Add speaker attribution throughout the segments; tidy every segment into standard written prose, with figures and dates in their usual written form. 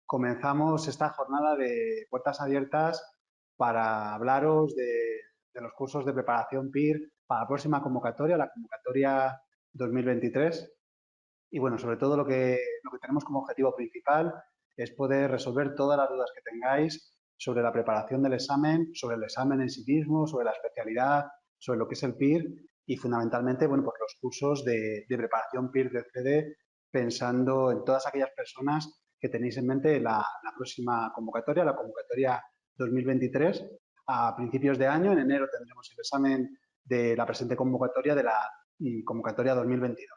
Speaker 1: comenzamos esta jornada de puertas abiertas para hablaros de los cursos de preparación PIR para la próxima convocatoria, la convocatoria 2023. Y bueno, sobre todo lo que tenemos como objetivo principal es poder resolver todas las dudas que tengáis sobre la preparación del examen, sobre el examen en sí mismo, sobre la especialidad, sobre lo que es el PIR y fundamentalmente, bueno, pues los cursos de preparación PIR de CD, pensando en todas aquellas personas que tenéis en mente la próxima convocatoria, la convocatoria 2023. A principios de año, en enero, tendremos el examen de la presente convocatoria de la convocatoria 2022.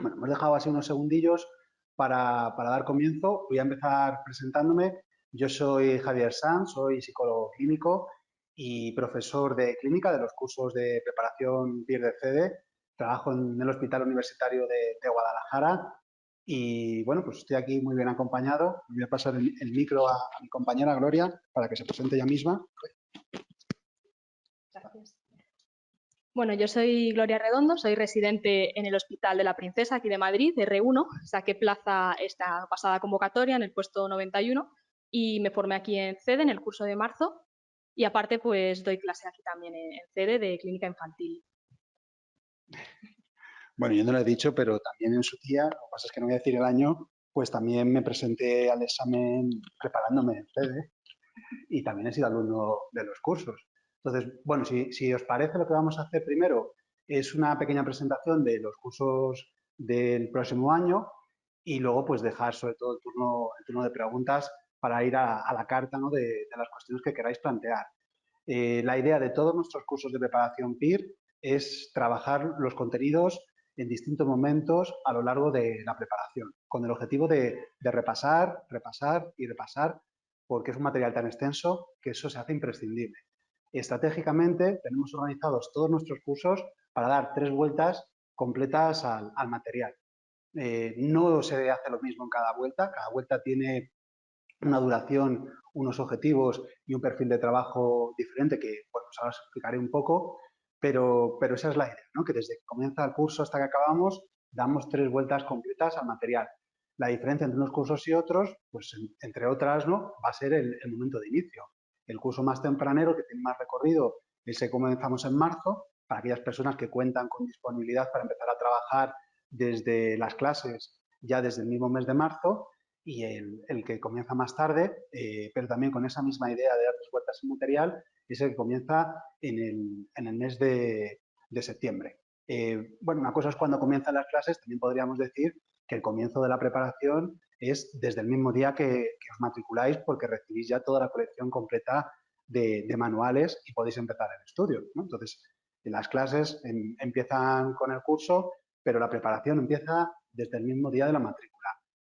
Speaker 1: Bueno, hemos dejado así unos segundillos para dar comienzo. Voy a empezar presentándome. Yo soy Javier Sanz, soy psicólogo clínico y profesor de clínica de los cursos de preparación PIR de CD. Trabajo en el Hospital Universitario de Guadalajara y, bueno, pues estoy aquí muy bien acompañado. Voy a pasar el micro a mi compañera Gloria para que se presente ella misma.
Speaker 2: Gracias. Bueno, yo soy Gloria Redondo, soy residente en el Hospital de la Princesa, aquí de Madrid, R1. Saqué plaza esta pasada convocatoria en el puesto 91 y me formé aquí en CEDE en el curso de marzo. Y aparte, pues doy clase aquí también en CEDE de clínica infantil.
Speaker 1: Bueno, yo no lo he dicho, pero también en su día, lo que pasa es que no voy a decir el año, pues también me presenté al examen preparándome en CEDE y también he sido alumno de los cursos. Entonces, bueno, si os parece, lo que vamos a hacer primero es una pequeña presentación de los cursos del próximo año y luego pues dejar sobre todo el turno de preguntas para ir a la carta, ¿no?, de las cuestiones que queráis plantear. La idea de todos nuestros cursos de preparación PIR es trabajar los contenidos en distintos momentos a lo largo de la preparación, con el objetivo de repasar, repasar y repasar, porque es un material tan extenso que eso se hace imprescindible. Estratégicamente tenemos organizados todos nuestros cursos para dar 3 vueltas completas al material. No se hace lo mismo en cada vuelta tiene una duración, unos objetivos y un perfil de trabajo diferente que, bueno, pues ahora os explicaré un poco, pero esa es la idea, ¿no?, que desde que comienza el curso hasta que acabamos damos 3 vueltas completas al material. La diferencia entre unos cursos y otros, pues entre otras, ¿no?, va a ser el momento de inicio. El curso más tempranero, que tiene más recorrido, ese comenzamos en marzo, para aquellas personas que cuentan con disponibilidad para empezar a trabajar desde las clases ya desde el mismo mes de marzo, y el que comienza más tarde, pero también con esa misma idea de dar 3 vueltas en material, es el que comienza en el mes de septiembre. Bueno, una cosa es cuando comienzan las clases, también podríamos decir que el comienzo de la preparación es desde el mismo día que os matriculáis, porque recibís ya toda la colección completa de manuales y podéis empezar el estudio, ¿no? Entonces, las clases empiezan con el curso, pero la preparación empieza desde el mismo día de la matrícula.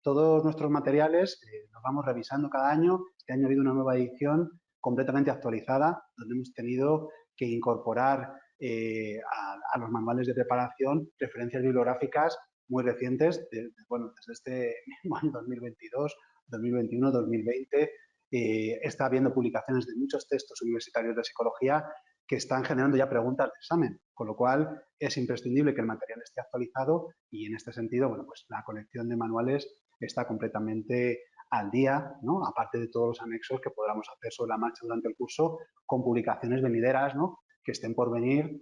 Speaker 1: Todos nuestros materiales los vamos revisando cada año. Este año ha habido una nueva edición completamente actualizada, donde hemos tenido que incorporar a los manuales de preparación referencias bibliográficas muy recientes, bueno, desde este mismo año 2022, 2021, 2020. Está habiendo publicaciones de muchos textos universitarios de psicología que están generando ya preguntas de examen, con lo cual es imprescindible que el material esté actualizado y en este sentido, bueno, pues la colección de manuales está completamente al día, ¿no?, aparte de todos los anexos que podamos hacer sobre la marcha durante el curso, con publicaciones venideras, ¿no?, que estén por venir,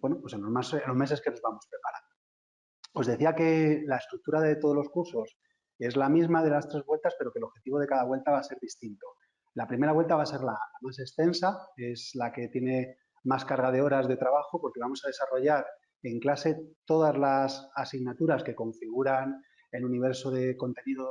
Speaker 1: bueno, pues en los meses que nos vamos preparando. Os decía que la estructura de todos los cursos es la misma de las 3 vueltas, pero que el objetivo de cada vuelta va a ser distinto. La primera vuelta va a ser la más extensa, es la que tiene más carga de horas de trabajo, porque vamos a desarrollar en clase todas las asignaturas que configuran el universo de contenido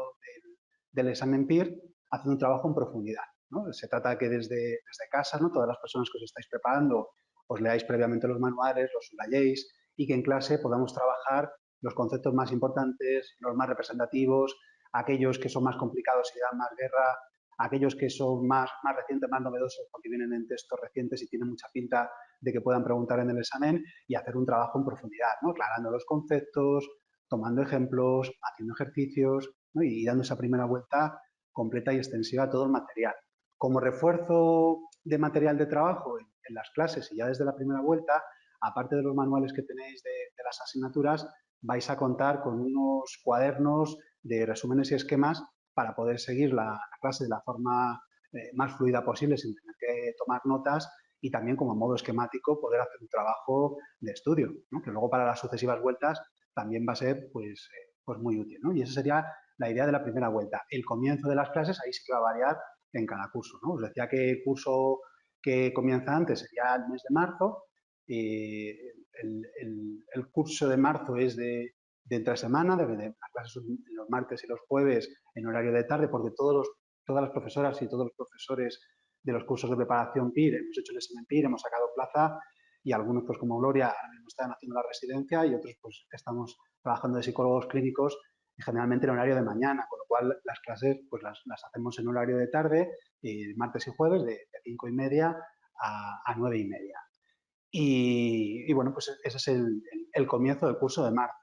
Speaker 1: del examen PIR, haciendo un trabajo en profundidad, ¿no? Se trata de que desde casa, ¿no?, todas las personas que os estáis preparando, os leáis previamente los manuales, los subrayéis y que en clase podamos trabajar los conceptos más importantes, los más representativos, aquellos que son más complicados y dan más guerra, aquellos que son más recientes, más novedosos, porque vienen en textos recientes y tienen mucha pinta de que puedan preguntar en el examen, y hacer un trabajo en profundidad, ¿no?, aclarando los conceptos, tomando ejemplos, haciendo ejercicios, ¿no?, y dando esa primera vuelta completa y extensiva a todo el material. Como refuerzo de material de trabajo en las clases y ya desde la primera vuelta, aparte de los manuales que tenéis de las asignaturas, vais a contar con unos cuadernos de resúmenes y esquemas para poder seguir la clase de la forma más fluida posible sin tener que tomar notas y también como modo esquemático poder hacer un trabajo de estudio, ¿no? Que luego para las sucesivas vueltas también va a ser pues muy útil, ¿no? Y esa sería la idea de la primera vuelta. El comienzo de las clases ahí sí que va a variar en cada curso, ¿no? Os decía que el curso que comienza antes sería el mes de marzo. El curso de marzo es de entre semana, las clases son los martes y los jueves en horario de tarde, porque todas las profesoras y todos los profesores de los cursos de preparación PIR hemos hecho el examen PIR, hemos sacado plaza y algunos, pues como Gloria, están haciendo la residencia y otros, pues estamos trabajando de psicólogos clínicos y generalmente en horario de mañana, con lo cual las clases pues las hacemos en horario de tarde, martes y jueves, de 5:30 a 9:30. Y bueno, pues ese es el comienzo del curso de marzo.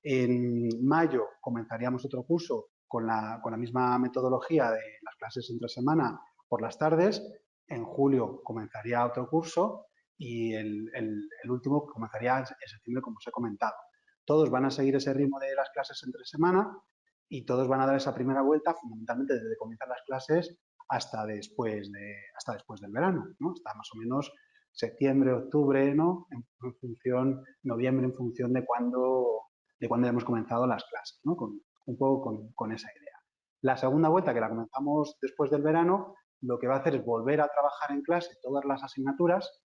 Speaker 1: En mayo comenzaríamos otro curso con la misma metodología de las clases entre semana por las tardes. En julio comenzaría otro curso y el último comenzaría en septiembre, como os he comentado. Todos van a seguir ese ritmo de las clases entre semana y todos van a dar esa primera vuelta fundamentalmente desde que comienzan las clases hasta después del verano, ¿no? Hasta más o menos septiembre, octubre, ¿no? En función, noviembre, en función de cuándo hemos comenzado las clases, ¿no? Un poco con esa idea. La segunda vuelta, que la comenzamos después del verano, lo que va a hacer es volver a trabajar en clase todas las asignaturas,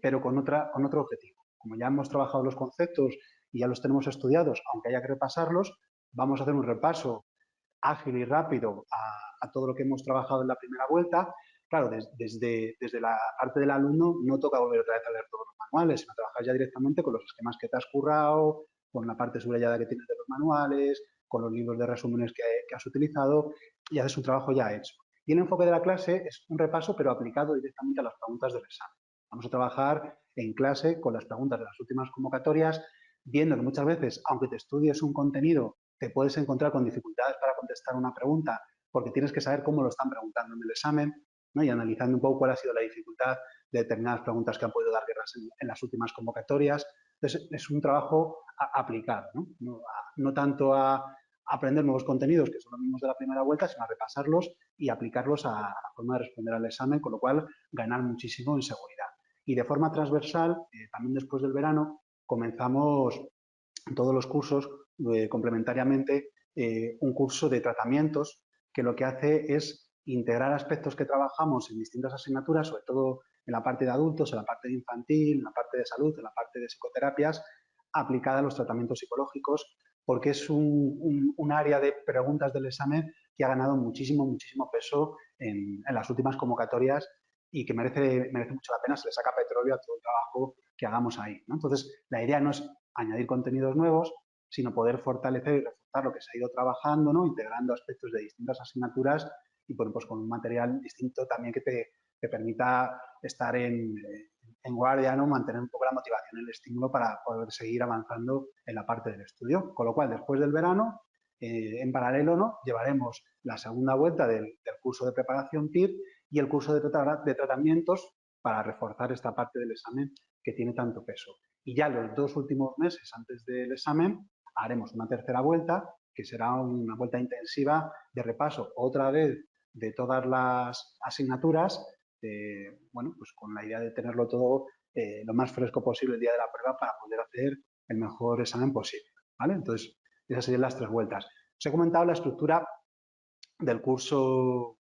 Speaker 1: pero con otro objetivo. Como ya hemos trabajado los conceptos y ya los tenemos estudiados, aunque haya que repasarlos, vamos a hacer un repaso ágil y rápido a todo lo que hemos trabajado en la primera vuelta. Claro, desde la parte del alumno no toca volver otra vez a leer todos los manuales, sino trabajar ya directamente con los esquemas que te has currado, con la parte subrayada que tienes de los manuales, con los libros de resúmenes que has utilizado y haces un trabajo ya hecho. Y el enfoque de la clase es un repaso, pero aplicado directamente a las preguntas del examen. Vamos a trabajar en clase con las preguntas de las últimas convocatorias, viendo que muchas veces, aunque te estudies un contenido, te puedes encontrar con dificultades para contestar una pregunta porque tienes que saber cómo lo están preguntando en el examen, ¿no? Y analizando un poco cuál ha sido la dificultad de determinadas preguntas que han podido dar guerras en las últimas convocatorias. Entonces, es un trabajo aplicado, no tanto a aprender nuevos contenidos, que son los mismos de la primera vuelta, sino a repasarlos y aplicarlos a la forma de responder al examen, con lo cual ganar muchísimo en seguridad. Y de forma transversal, también después del verano, comenzamos todos los cursos complementariamente un curso de tratamientos que lo que hace es integrar aspectos que trabajamos en distintas asignaturas, sobre todo en la parte de adultos, en la parte de infantil, en la parte de salud, en la parte de psicoterapias, aplicada a los tratamientos psicológicos, porque es un área de preguntas del examen que ha ganado muchísimo peso en las últimas convocatorias y que merece mucho la pena, se le saca petróleo a todo el trabajo que hagamos ahí, ¿no? Entonces, la idea no es añadir contenidos nuevos, sino poder fortalecer y reforzar lo que se ha ido trabajando, ¿no? Integrando aspectos de distintas asignaturas y bueno, pues con un material distinto también que te permita estar en guardia, ¿no? Mantener un poco la motivación y el estímulo para poder seguir avanzando en la parte del estudio. Con lo cual, después del verano, en paralelo, ¿no? Llevaremos la segunda vuelta del curso de preparación PIR y el curso de tratamientos para reforzar esta parte del examen que tiene tanto peso. Y ya los 2 últimos meses antes del examen haremos una tercera vuelta, que será una vuelta intensiva de repaso otra vez de todas las asignaturas, bueno, pues con la idea de tenerlo todo lo más fresco posible el día de la prueba para poder hacer el mejor examen posible, ¿vale? Entonces, esas serían las 3 vueltas. Os he comentado la estructura del curso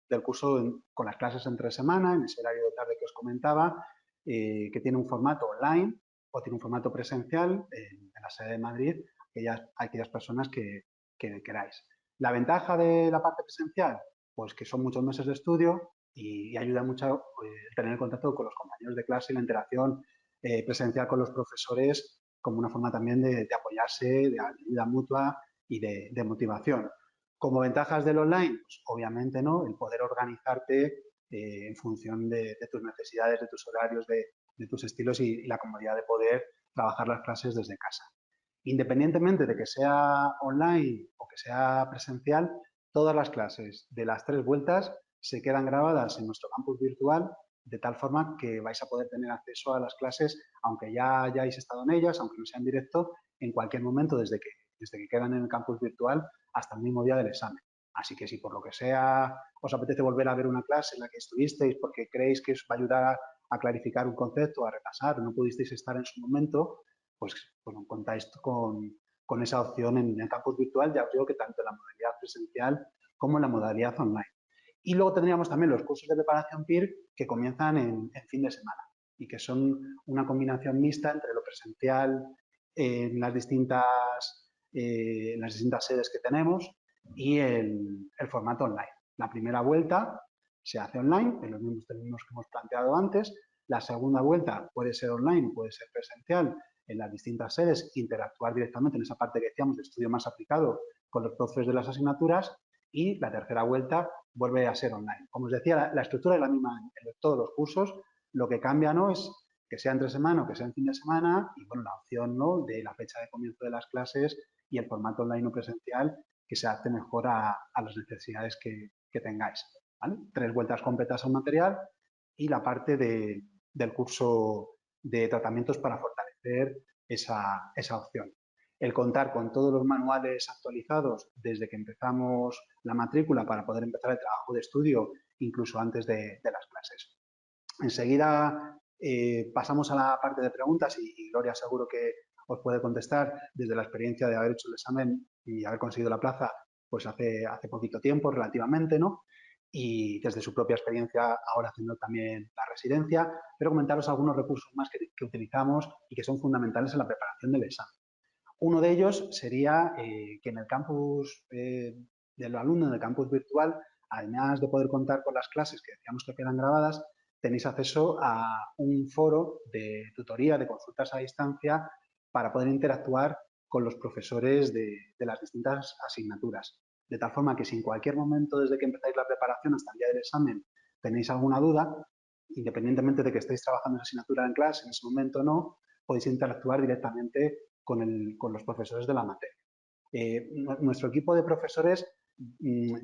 Speaker 1: con las clases entre semana, en ese horario de tarde que os comentaba, que tiene un formato online o tiene un formato presencial en la sede de Madrid, aquellas personas que queráis. La ventaja de la parte presencial, pues que son muchos meses de estudio y ayuda mucho tener el contacto con los compañeros de clase y la interacción presencial con los profesores como una forma también de apoyarse, de ayuda mutua y de motivación. Como ventajas del online, pues obviamente no, el poder organizarte en función de tus necesidades, de tus horarios, de tus estilos y la comodidad de poder trabajar las clases desde casa. Independientemente de que sea online o que sea presencial, todas las clases de las 3 vueltas se quedan grabadas en nuestro campus virtual de tal forma que vais a poder tener acceso a las clases, aunque ya hayáis estado en ellas, aunque no sea en directo, en cualquier momento desde que quedan en el campus virtual hasta el mismo día del examen. Así que si por lo que sea os apetece volver a ver una clase en la que estuvisteis porque creéis que os va a ayudar a clarificar un concepto, a repasar, no pudisteis estar en su momento, pues bueno, contáis con esa opción en el campus virtual, ya os digo que tanto en la modalidad presencial como en la modalidad online. Y luego tendríamos también los cursos de preparación PIR que comienzan en fin de semana y que son una combinación mixta entre lo presencial en las distintas sedes que tenemos y el formato online. La primera vuelta se hace online, en los mismos términos que hemos planteado antes. La segunda vuelta puede ser online, puede ser presencial en las distintas sedes, interactuar directamente en esa parte que decíamos de estudio más aplicado con los profes de las asignaturas. Y la tercera vuelta vuelve a ser online. Como os decía, la estructura es la misma en todos los cursos. Lo que cambia no es que sea entre semana o que sea en fin de semana y bueno, la opción, ¿no?, de la fecha de comienzo de las clases y el formato online o presencial que se adapte mejor a las necesidades que tengáis. ¿Vale? 3 vueltas completas al material y la parte del curso de tratamientos para fortalecer esa opción. El contar con todos los manuales actualizados desde que empezamos la matrícula para poder empezar el trabajo de estudio incluso antes de las clases. Enseguida pasamos a la parte de preguntas y Gloria seguro que os puede contestar desde la experiencia de haber hecho el examen y haber conseguido la plaza pues hace poquito tiempo relativamente, ¿no? Y desde su propia experiencia ahora haciendo también la residencia, pero comentaros algunos recursos más que utilizamos y que son fundamentales en la preparación del examen. Uno de ellos sería que en el campus del alumno, en el campus virtual, además de poder contar con las clases que decíamos que quedan grabadas, tenéis acceso a un foro de tutoría, de consultas a distancia, para poder interactuar con los profesores de las distintas asignaturas. De tal forma que si en cualquier momento, desde que empezáis la preparación hasta el día del examen, tenéis alguna duda, independientemente de que estéis trabajando en asignatura en clase, en ese momento no, podéis interactuar directamente con los profesores de la materia. Nuestro equipo de profesores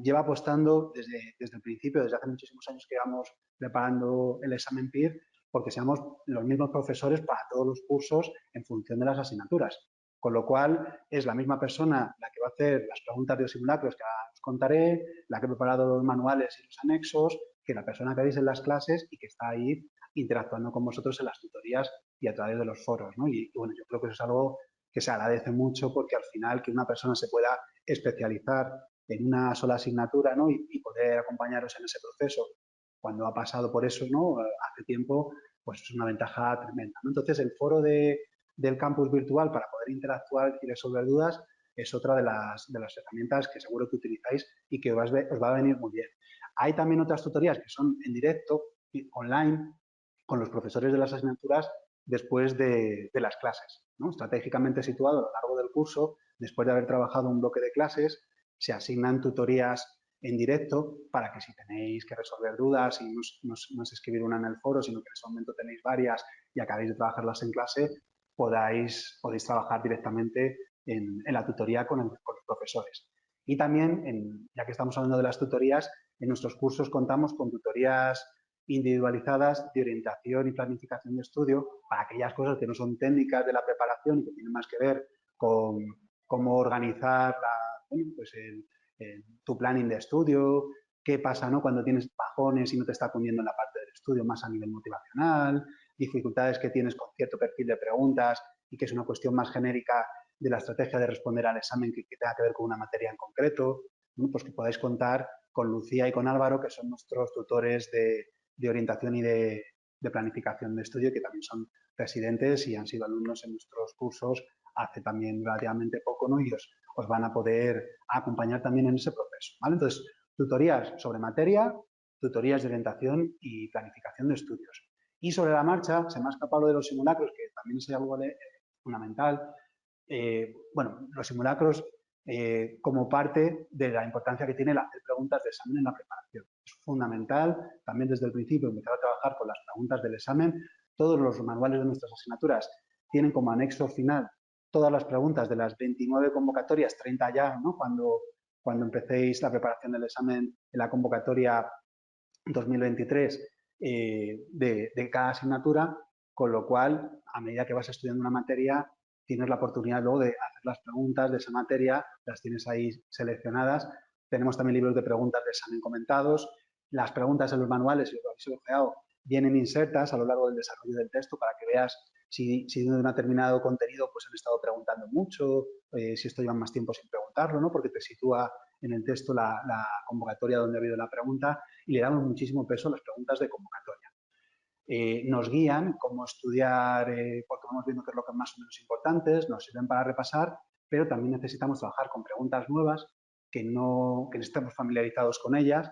Speaker 1: lleva apostando desde el principio, desde hace muchísimos años que llevamos preparando el examen PIR, porque seamos los mismos profesores para todos los cursos en función de las asignaturas. Con lo cual, es la misma persona la que va a hacer las preguntas de los simulacros que os contaré, la que ha preparado los manuales y los anexos, que la persona que veis en las clases y que está ahí interactuando con vosotros en las tutorías y a través de los foros, ¿no? Y bueno, yo creo que eso es algo que se agradece mucho porque al final que una persona se pueda especializar en una sola asignatura, ¿no?, y poder acompañaros en ese proceso cuando ha pasado por eso, ¿no?, hace tiempo, pues es una ventaja tremenda, ¿no? Entonces, el foro del campus virtual para poder interactuar y resolver dudas es otra de las herramientas que seguro que utilizáis y que os va a venir muy bien. Hay también otras tutorías que son en directo, online, con los profesores de las asignaturas después de las clases, ¿no? Estratégicamente situado a lo largo del curso, después de haber trabajado un bloque de clases, se asignan tutorías en directo para que si tenéis que resolver dudas y no es escribir una en el foro, sino que en ese momento tenéis varias y acabáis de trabajarlas en clase, podéis trabajar directamente en la tutoría con los profesores. Y también, ya que estamos hablando de las tutorías, en nuestros cursos contamos con tutorías individualizadas de orientación y planificación de estudio para aquellas cosas que no son técnicas de la preparación y que tienen más que ver con cómo organizar tu planning de estudio, qué pasa, ¿no?, cuando tienes bajones y no te está cundiendo en la parte del estudio más a nivel motivacional, dificultades que tienes con cierto perfil de preguntas y que es una cuestión más genérica de la estrategia de responder al examen que tenga que ver con una materia en concreto, ¿no? Pues que podáis contar con Lucía y con Álvaro, que son nuestros tutores de orientación y de planificación de estudio, que también son residentes y han sido alumnos en nuestros cursos hace también relativamente poco, ¿no? Y os van a poder acompañar también en ese proceso, ¿vale? Entonces, tutorías sobre materia, tutorías de orientación y planificación de estudios. Y sobre la marcha, se me ha escapado lo de los simulacros, que también es algo fundamental. Bueno, los simulacros como parte de la importancia que tiene el hacer preguntas de examen en la preparación. Es fundamental, también desde el principio, empezar a trabajar con las preguntas del examen. Todos los manuales de nuestras asignaturas tienen como anexo final todas las preguntas de las 29 convocatorias, 30 ya, ¿no?, cuando empecéis la preparación del examen en la convocatoria 2023 de cada asignatura, con lo cual, a medida que vas estudiando una materia, tienes la oportunidad luego de hacer las preguntas de esa materia, las tienes ahí seleccionadas Tenemos también libros de preguntas de examen comentados. Las preguntas en los manuales, si lo habéis ojeado, vienen insertas a lo largo del desarrollo del texto para que veas si de un determinado contenido pues han estado preguntando mucho, si esto llevan más tiempo sin preguntarlo, ¿no? Porque te sitúa en el texto la convocatoria donde ha habido la pregunta y le damos muchísimo peso a las preguntas de convocatoria. Nos guían cómo estudiar, porque vamos viendo qué es lo que es más o menos importante, nos sirven para repasar, pero también necesitamos trabajar con preguntas nuevas que no estemos familiarizados con ellas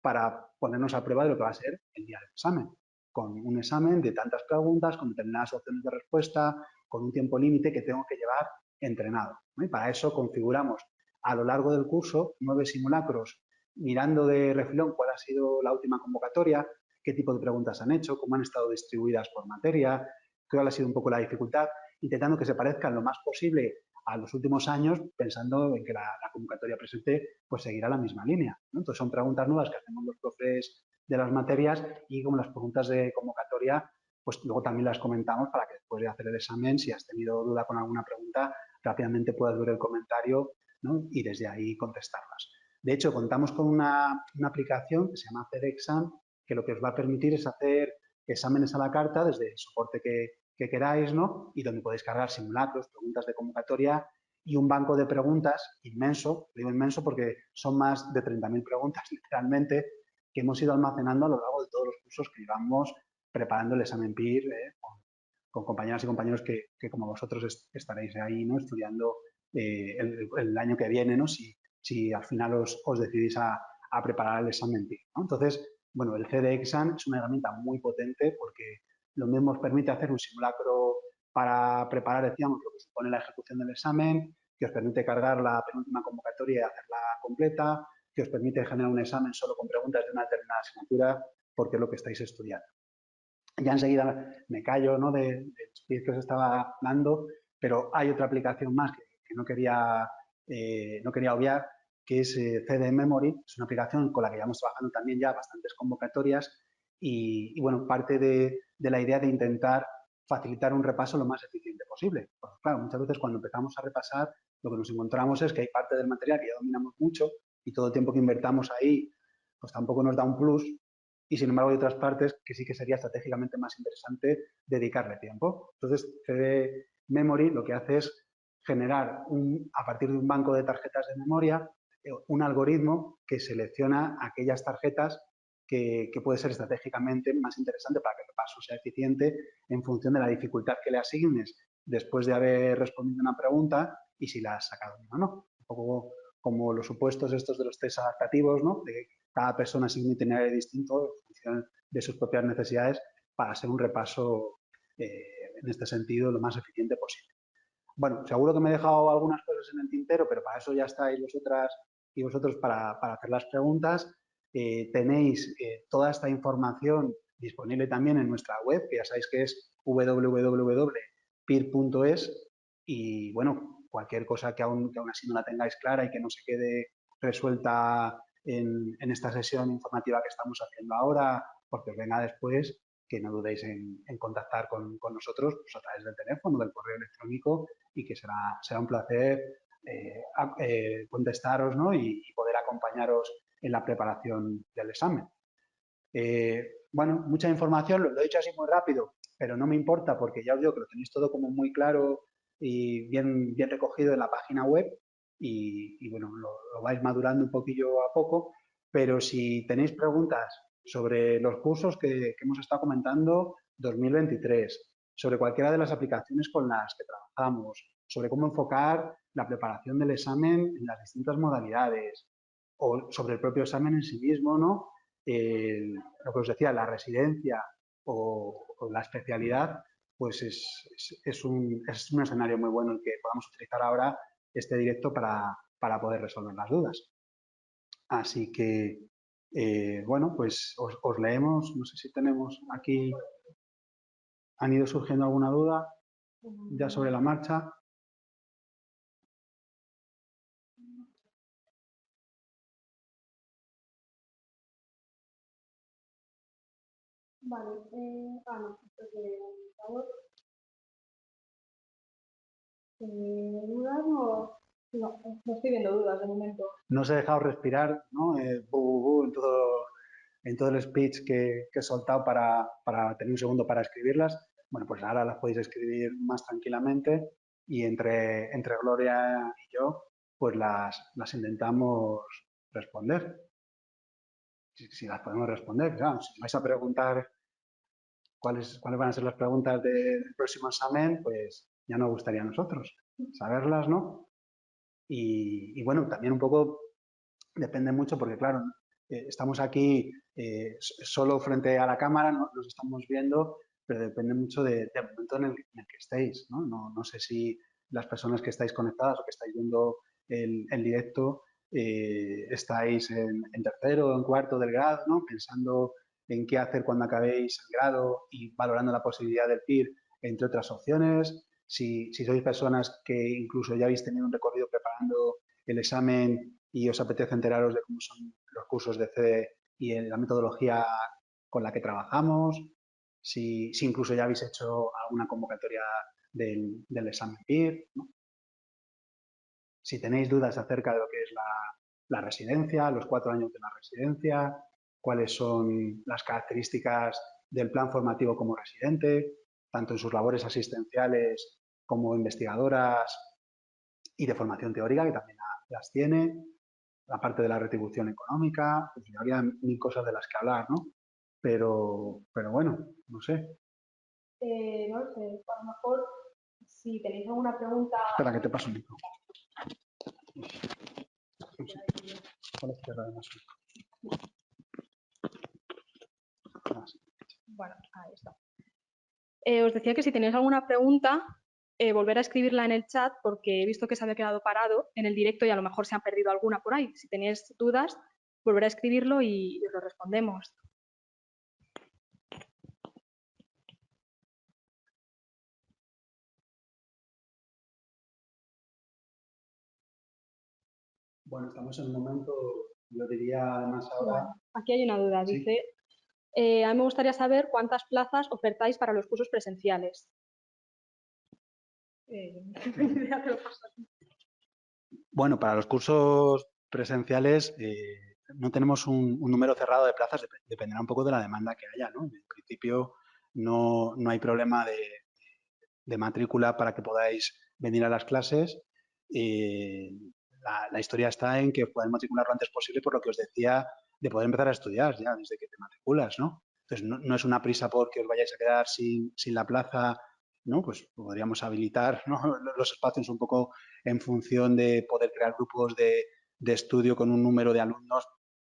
Speaker 1: para ponernos a prueba de lo que va a ser el día del examen. Con un examen de tantas preguntas, con determinadas opciones de respuesta, con un tiempo límite que tengo que llevar entrenado, ¿no? Y para eso configuramos a lo largo del curso 9 simulacros mirando de refilón cuál ha sido la última convocatoria, qué tipo de preguntas han hecho, cómo han estado distribuidas por materia, cuál ha sido un poco la dificultad, intentando que se parezcan lo más posible a los últimos años, pensando en que la convocatoria presente pues seguirá la misma línea, ¿no? Entonces son preguntas nuevas que hacemos los profes de las materias y como las preguntas de convocatoria, pues luego también las comentamos para que después de hacer el examen, si has tenido duda con alguna pregunta, rápidamente puedas ver el comentario, ¿no? Y desde ahí contestarlas. De hecho, contamos con una aplicación que se llama CEDExam, que lo que os va a permitir es hacer exámenes a la carta desde el soporte que queráis, ¿no? Y donde podéis cargar simulacros, preguntas de convocatoria y un banco de preguntas inmenso, digo inmenso porque son más de 30.000 preguntas literalmente, que hemos ido almacenando a lo largo de todos los cursos que llevamos preparando el examen PIR con compañeras y compañeros que como vosotros estaréis ahí, ¿no? Estudiando el año que viene, ¿no? Si al final os decidís a preparar el examen PIR, ¿no? Entonces, bueno, el CDExam es una herramienta muy potente porque lo mismo os permite hacer un simulacro para preparar, decíamos, lo que supone la ejecución del examen, que os permite cargar la penúltima convocatoria y hacerla completa, que os permite generar un examen solo con preguntas de una determinada asignatura, porque es lo que estáis estudiando. Ya enseguida me callo, ¿no?, de los que os estaba hablando, pero hay otra aplicación más que no quería obviar, que es CD Memory. Es una aplicación con la que llevamos trabajando también ya bastantes convocatorias y bueno, parte de la idea de intentar facilitar un repaso lo más eficiente posible. Porque, claro, muchas veces cuando empezamos a repasar lo que nos encontramos es que hay parte del material que ya dominamos mucho y todo el tiempo que invertamos ahí pues tampoco nos da un plus, y sin embargo hay otras partes que sí que sería estratégicamente más interesante dedicarle tiempo. Entonces, CD Memory lo que hace es generar, a partir de un banco de tarjetas de memoria, un algoritmo que selecciona aquellas tarjetas que puede ser estratégicamente más interesante para que el repaso sea eficiente en función de la dificultad que le asignes después de haber respondido una pregunta y si la has sacado bien o no. Un poco como los supuestos estos de los test adaptativos, ¿no? De cada persona sigue un itinerario distinto en función de sus propias necesidades para hacer un repaso en este sentido lo más eficiente posible. Bueno, seguro que me he dejado algunas cosas en el tintero, pero para eso ya estáis vosotras y vosotros para hacer las preguntas. Tenéis toda esta información disponible también en nuestra web, que ya sabéis que es www.pir.es, y bueno, cualquier cosa que aún así no la tengáis clara y que no se quede resuelta en esta sesión informativa que estamos haciendo ahora, porque os venga después, que no dudéis en contactar con nosotros pues a través del teléfono, del correo electrónico, y que será un placer contestaros, ¿no? y poder acompañaros en la preparación del examen. Bueno, mucha información, lo he dicho así muy rápido, pero no me importa porque ya os digo que lo tenéis todo como muy claro y bien recogido en la página web y bueno, lo vais madurando un poquillo a poco, pero si tenéis preguntas sobre los cursos que hemos estado comentando 2023, sobre cualquiera de las aplicaciones con las que trabajamos, sobre cómo enfocar la preparación del examen en las distintas modalidades o sobre el propio examen en sí mismo, ¿no? Lo que os decía, la residencia o la especialidad, pues es un escenario muy bueno el que podamos utilizar ahora este directo para poder resolver las dudas. Así que, bueno, pues os leemos, no sé si tenemos aquí, ¿han ido surgiendo alguna duda ya sobre la marcha?
Speaker 3: Vale, no, por favor. Dudas No, no estoy viendo dudas de momento.
Speaker 1: No os he dejado respirar, ¿no? En todo el speech que he soltado para tener un segundo para escribirlas. Bueno, pues ahora las podéis escribir más tranquilamente y entre Gloria y yo, pues las intentamos responder. Si las podemos responder, claro, si vais a preguntar cuáles van a ser las preguntas del próximo examen, pues ya nos gustaría a nosotros saberlas, ¿no? Y bueno, también un poco depende mucho porque, claro, estamos aquí solo frente a la cámara, ¿no? Nos estamos viendo, pero depende mucho del momento en el que estéis, ¿no? No sé si las personas que estáis conectadas o que estáis viendo el directo estáis en tercero o en cuarto del grado, ¿no? Pensando en qué hacer cuando acabéis el grado y valorando la posibilidad del PIR, entre otras opciones. Si sois personas que incluso ya habéis tenido un recorrido preparando el examen y os apetece enteraros de cómo son los cursos de CDE y la metodología con la que trabajamos, si incluso ya habéis hecho alguna convocatoria del examen PIR, ¿no? Si tenéis dudas acerca de lo que es la residencia, los 4 años de la residencia, cuáles son las características del plan formativo como residente, tanto en sus labores asistenciales como investigadoras y de formación teórica, que también las tiene, la parte de la retribución económica, pues había mil cosas de las que hablar, ¿no? Pero bueno, no sé.
Speaker 3: No lo sé, a lo mejor si tenéis alguna pregunta.
Speaker 1: Espera, que te paso un micro.
Speaker 2: Bueno, ahí está. Os decía que si tenéis alguna pregunta, volver a escribirla en el chat porque he visto que se había quedado parado en el directo y a lo mejor se han perdido alguna por ahí. Si tenéis dudas, volver a escribirlo y os lo respondemos.
Speaker 1: Bueno, estamos en un momento, yo diría más ahora.
Speaker 2: Bueno, aquí hay una duda,
Speaker 1: ¿Sí?
Speaker 2: dice, a mí me gustaría saber cuántas plazas ofertáis para los cursos presenciales.
Speaker 1: Bueno, para los cursos presenciales no tenemos un número cerrado de plazas, dependerá un poco de la demanda que haya, ¿no? En principio no hay problema de matrícula para que podáis venir a las clases. La historia está en que podáis matricular lo antes posible, por lo que os decía, de poder empezar a estudiar ya desde que te matriculas, ¿no? Entonces, no es una prisa porque os vayáis a quedar sin la plaza, ¿no? Pues podríamos habilitar, ¿no? los espacios un poco en función de poder crear grupos de estudio con un número de alumnos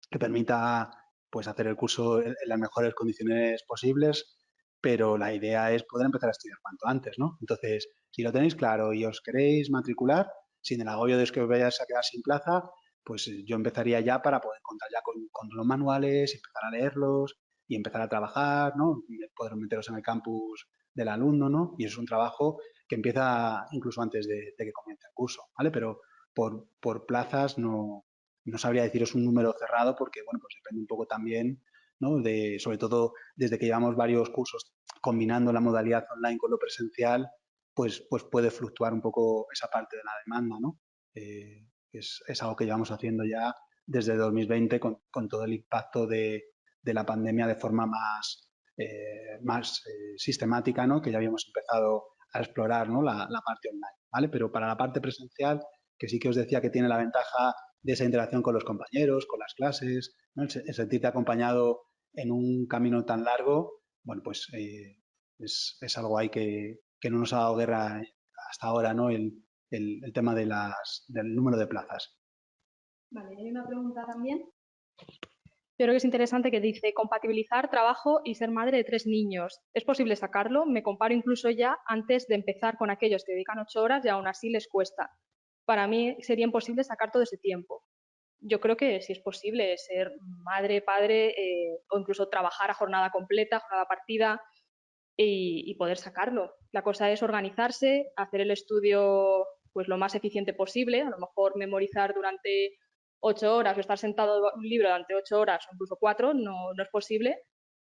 Speaker 1: que permita pues, hacer el curso en las mejores condiciones posibles, pero la idea es poder empezar a estudiar cuanto antes, ¿no? Entonces, si lo tenéis claro y os queréis matricular, sin el agobio de que os vayáis a quedar sin plaza, pues yo empezaría ya para poder contar ya con los manuales, empezar a leerlos y empezar a trabajar, ¿no? Poder meteros en el campus del alumno, ¿no? Y eso es un trabajo que empieza incluso antes de que comience el curso, ¿vale? Pero por plazas no sabría deciros un número cerrado porque, bueno, pues depende un poco también, ¿no? Sobre todo desde que llevamos varios cursos combinando la modalidad online con lo presencial, pues puede fluctuar un poco esa parte de la demanda, ¿no? Es algo que llevamos haciendo ya desde 2020 con todo el impacto de la pandemia de forma más sistemática, ¿no? Que ya habíamos empezado a explorar, ¿no? la parte online, ¿vale? Pero para la parte presencial, que sí que os decía que tiene la ventaja de esa interacción con los compañeros, con las clases, ¿no? El sentirte acompañado en un camino tan largo, bueno, pues es algo ahí que no nos ha dado guerra hasta ahora, ¿no? El tema del número de plazas.
Speaker 2: Vale, hay una pregunta también. Yo creo que es interesante que dice compatibilizar trabajo y ser madre de 3 niños. ¿Es posible sacarlo? Me comparo incluso ya antes de empezar con aquellos que dedican 8 horas y aún así les cuesta. Para mí sería imposible sacar todo ese tiempo. Yo creo que sí es posible ser madre, padre o incluso trabajar a jornada completa, jornada partida y poder sacarlo. La cosa es organizarse, hacer el estudio pues lo más eficiente posible, a lo mejor memorizar durante 8 horas o estar sentado en un libro durante 8 horas o incluso 4 no es posible,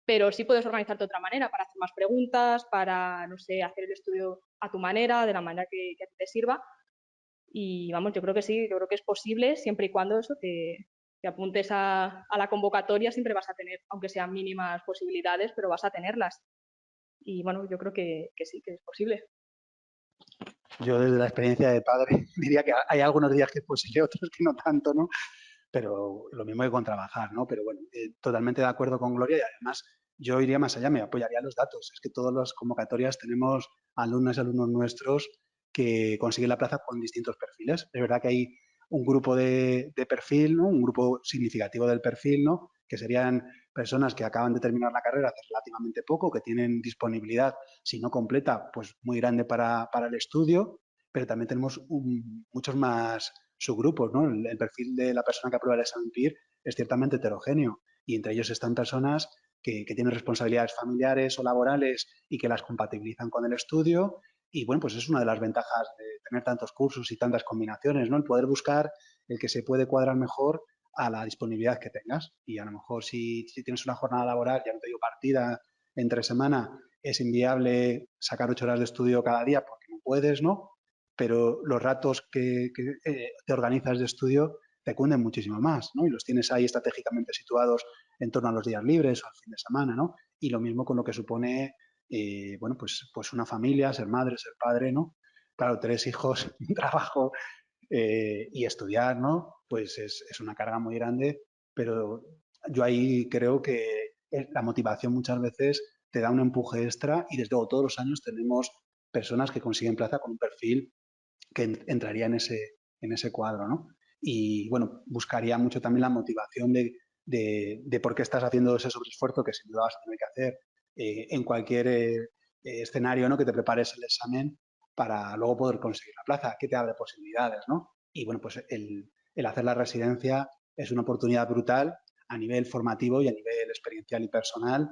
Speaker 2: pero sí puedes organizarte de otra manera para hacer más preguntas, para, no sé, hacer el estudio a tu manera, de la manera que a ti te sirva Y vamos, yo creo que sí, yo creo que es posible siempre y cuando eso te apuntes a la convocatoria, siempre vas a tener, aunque sean mínimas posibilidades, pero vas a tenerlas. Y bueno, yo creo que sí, que es posible.
Speaker 1: Yo desde la experiencia de padre diría que hay algunos días que es posible, otros que no tanto, ¿no? Pero lo mismo que con trabajar, ¿no? Pero bueno, totalmente de acuerdo con Gloria y además yo iría más allá, me apoyaría los datos. Es que todas las convocatorias tenemos alumnas y alumnos nuestros que consiguen la plaza con distintos perfiles. Es verdad que hay un grupo de perfil, ¿no? Un grupo significativo del perfil, ¿no? Que serían personas que acaban de terminar la carrera hace relativamente poco, que tienen disponibilidad, si no completa, pues muy grande para el estudio, pero también tenemos muchos más subgrupos, ¿no? El perfil de la persona que aprueba el examen PIR es ciertamente heterogéneo y entre ellos están personas que tienen responsabilidades familiares o laborales y que las compatibilizan con el estudio. Y bueno, pues es una de las ventajas de tener tantos cursos y tantas combinaciones, ¿no? El poder buscar el que se puede cuadrar mejor a la disponibilidad que tengas. Y a lo mejor si tienes una jornada laboral, ya no te digo partida entre semana, es inviable sacar 8 horas de estudio cada día porque no puedes, ¿no? Pero los ratos que te organizas de estudio te cunden muchísimo más, ¿no? Y los tienes ahí estratégicamente situados en torno a los días libres o al fin de semana, ¿no? Y lo mismo con lo que supone, bueno, pues una familia, ser madre, ser padre, ¿no? Claro, 3 hijos, un trabajo y estudiar, ¿no? Pues es una carga muy grande, pero yo ahí creo que la motivación muchas veces te da un empuje extra y desde luego todos los años tenemos personas que consiguen plaza con un perfil que entraría en ese cuadro, ¿no? Y bueno, buscaría mucho también la motivación de por qué estás haciendo ese sobreesfuerzo que sin duda vas a tener que hacer en cualquier escenario, ¿no? Que te prepares el examen para luego poder conseguir la plaza, que te abre posibilidades, ¿no? Y bueno, pues el hacer la residencia es una oportunidad brutal a nivel formativo y a nivel experiencial y personal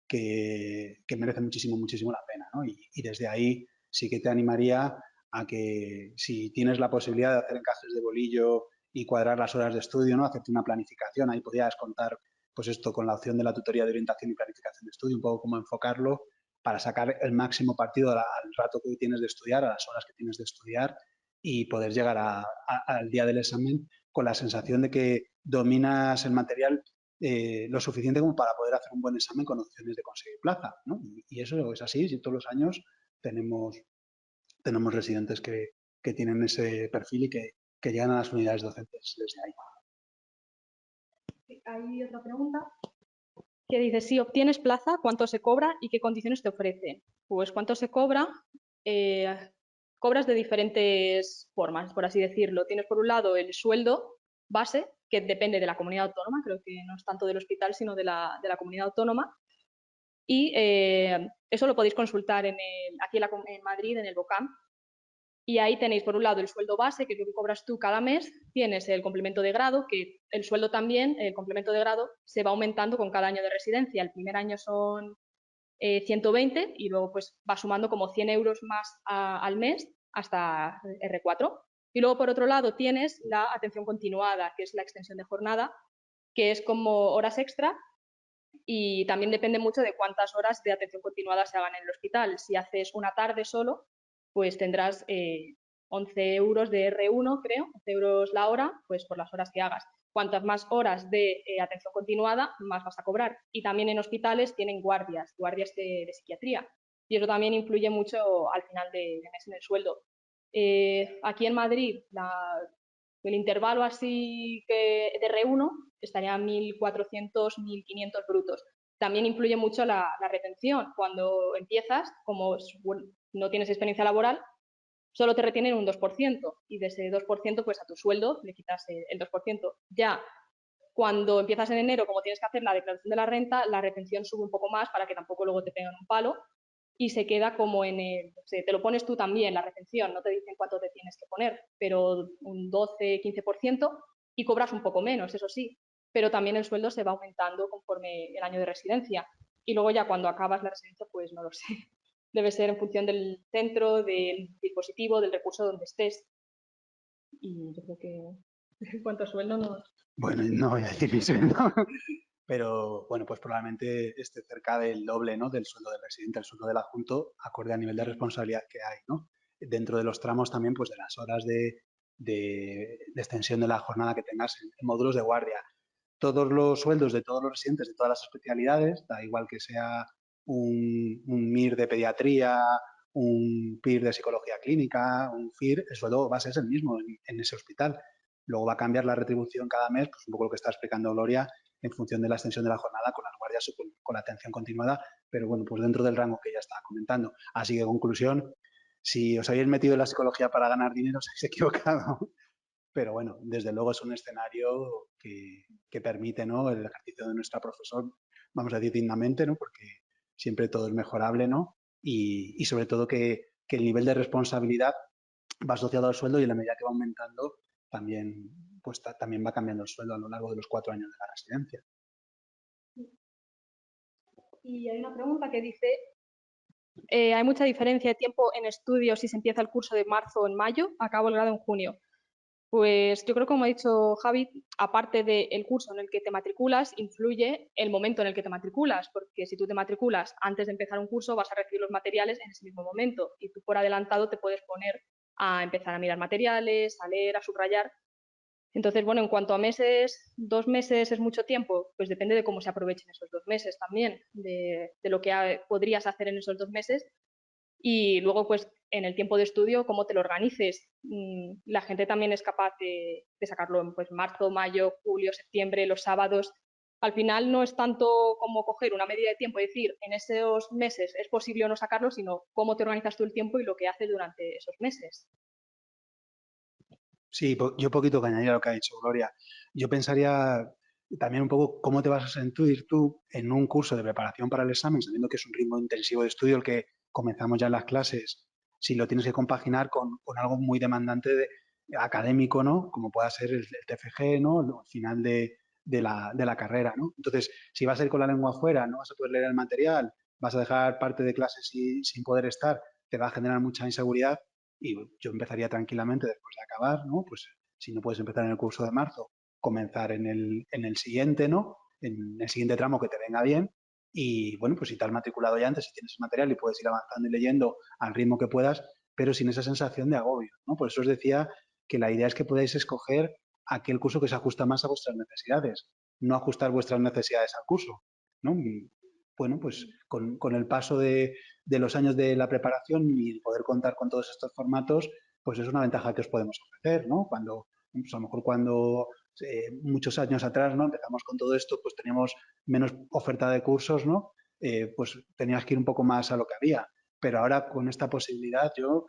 Speaker 1: que merece muchísimo, muchísimo la pena, ¿no? Y desde ahí sí que te animaría a que si tienes la posibilidad de hacer encajes de bolillo y cuadrar las horas de estudio, ¿no? Hacerte una planificación, ahí podrías contar pues esto con la opción de la tutoría de orientación y planificación de estudio, un poco cómo enfocarlo para sacar el máximo partido al rato que tienes de estudiar, a las horas que tienes de estudiar y poder llegar al día del examen con la sensación de que dominas el material lo suficiente como para poder hacer un buen examen con opciones de conseguir plaza, ¿no? Y eso es así, si todos los años tenemos residentes que tienen ese perfil y que llegan a las unidades docentes desde ahí.
Speaker 3: Hay otra pregunta.
Speaker 2: Que dice, si obtienes plaza, ¿cuánto se cobra y qué condiciones te ofrecen? Pues cuánto se cobra, cobras de diferentes formas, por así decirlo. Tienes por un lado el sueldo base, que depende de la comunidad autónoma, creo que no es tanto del hospital, sino de la comunidad autónoma. Y eso lo podéis consultar aquí en Madrid, en el BOCAM. Y ahí tenéis, por un lado, el sueldo base, que es lo que cobras tú cada mes. Tienes el complemento de grado, que el sueldo también, el complemento de grado, se va aumentando con cada año de residencia. El primer año son 120 y luego pues va sumando como 100 euros más al mes hasta R4. Y luego, por otro lado, tienes la atención continuada, que es la extensión de jornada, que es como horas extra y también depende mucho de cuántas horas de atención continuada se hagan en el hospital. Si haces una tarde solo, pues tendrás 11 euros de R1, creo, 11 euros la hora, pues por las horas que hagas. Cuantas más horas de atención continuada, más vas a cobrar. Y también en hospitales tienen guardias de psiquiatría. Y eso también influye mucho al final de mes en el sueldo. Aquí en Madrid, el intervalo así que de R1 estaría a 1.400, 1.500 brutos. También influye mucho la retención. Cuando empiezas, como no tienes experiencia laboral, solo te retienen un 2% y de ese 2% pues a tu sueldo le quitas el 2%. Ya cuando empiezas en enero, como tienes que hacer la declaración de la renta, la retención sube un poco más para que tampoco luego te peguen un palo y se queda como te lo pones tú también, la retención, no te dicen cuánto te tienes que poner, pero un 12, 15% y cobras un poco menos, eso sí, pero también el sueldo se va aumentando conforme el año de residencia. Y luego ya cuando acabas la residencia, pues no lo sé. Debe ser en función del centro, del dispositivo, del recurso donde estés. Y yo creo que en cuanto a sueldo no.
Speaker 1: Bueno, no voy a decir mi sueldo, pero bueno, pues probablemente esté cerca del doble, ¿no? Del sueldo del residente, el sueldo del adjunto, acorde al nivel de responsabilidad que hay, ¿no? Dentro de los tramos también, pues de las horas de de extensión de la jornada que tengas en módulos de guardia. Todos los sueldos de todos los residentes de todas las especialidades, da igual que sea un MIR de pediatría, un PIR de psicología clínica, un FIR, el sueldo base es el mismo en ese hospital. Luego va a cambiar la retribución cada mes, pues un poco lo que está explicando Gloria, en función de la extensión de la jornada con las guardias o con la atención continuada, pero bueno, pues dentro del rango que ya estaba comentando. Así que, conclusión, si os habéis metido en la psicología para ganar dinero, os habéis equivocado. Pero bueno, desde luego es un escenario que permite, ¿no?, el ejercicio de nuestra profesión, vamos a decir dignamente, ¿no?, porque siempre todo es mejorable, ¿no? Y sobre todo que el nivel de responsabilidad va asociado al sueldo y en la medida que va aumentando también, pues, también va cambiando el sueldo a lo largo de los 4 años de la residencia.
Speaker 2: Y hay una pregunta que dice, ¿hay mucha diferencia de tiempo en estudios si se empieza el curso de marzo o en mayo? Acabo el grado en junio. Pues yo creo, como ha dicho Javi, aparte del curso en el que te matriculas, influye el momento en el que te matriculas, porque si tú te matriculas antes de empezar un curso, vas a recibir los materiales en ese mismo momento y tú por adelantado te puedes poner a empezar a mirar materiales, a leer, a subrayar. Entonces, bueno, en cuanto a meses, 2 meses es mucho tiempo, pues depende de cómo se aprovechen esos 2 meses también, de lo que podrías hacer en esos 2 meses. Y luego, pues, en el tiempo de estudio, cómo te lo organices. La gente también es capaz de sacarlo en pues, marzo, mayo, julio, septiembre, los sábados. Al final no es tanto como coger una medida de tiempo y decir, en esos meses es posible o no sacarlo, sino cómo te organizas tú el tiempo y lo que haces durante esos meses.
Speaker 1: Sí, yo poquito que añadir a lo que ha dicho Gloria. Yo pensaría también un poco cómo te vas a sentir tú en un curso de preparación para el examen, sabiendo que es un ritmo intensivo de estudio el que comenzamos ya en las clases, si lo tienes que compaginar con algo muy demandante académico, ¿no? Como pueda ser el TFG, ¿no? Al final de la carrera, ¿no? Entonces, si vas a ir con la lengua afuera, no vas a poder leer el material, vas a dejar parte de clases sin poder estar, te va a generar mucha inseguridad. Y yo empezaría tranquilamente después de acabar, ¿no? Pues si no puedes empezar en el curso de marzo, comenzar en el siguiente, ¿no? En el siguiente tramo que te venga bien. Y bueno, pues si te has matriculado ya antes, si tienes el material y puedes ir avanzando y leyendo al ritmo que puedas, pero sin esa sensación de agobio, ¿no? Por eso os decía que la idea es que podáis escoger aquel curso que se ajusta más a vuestras necesidades, no ajustar vuestras necesidades al curso, ¿no? Y, bueno, pues con el paso de los años de la preparación y poder contar con todos estos formatos, pues es una ventaja que os podemos ofrecer, ¿no? Cuando, pues a lo mejor cuando muchos años atrás, ¿no?, empezamos con todo esto, pues teníamos menos oferta de cursos, ¿no? Pues tenías que ir un poco más a lo que había. Pero ahora con esta posibilidad yo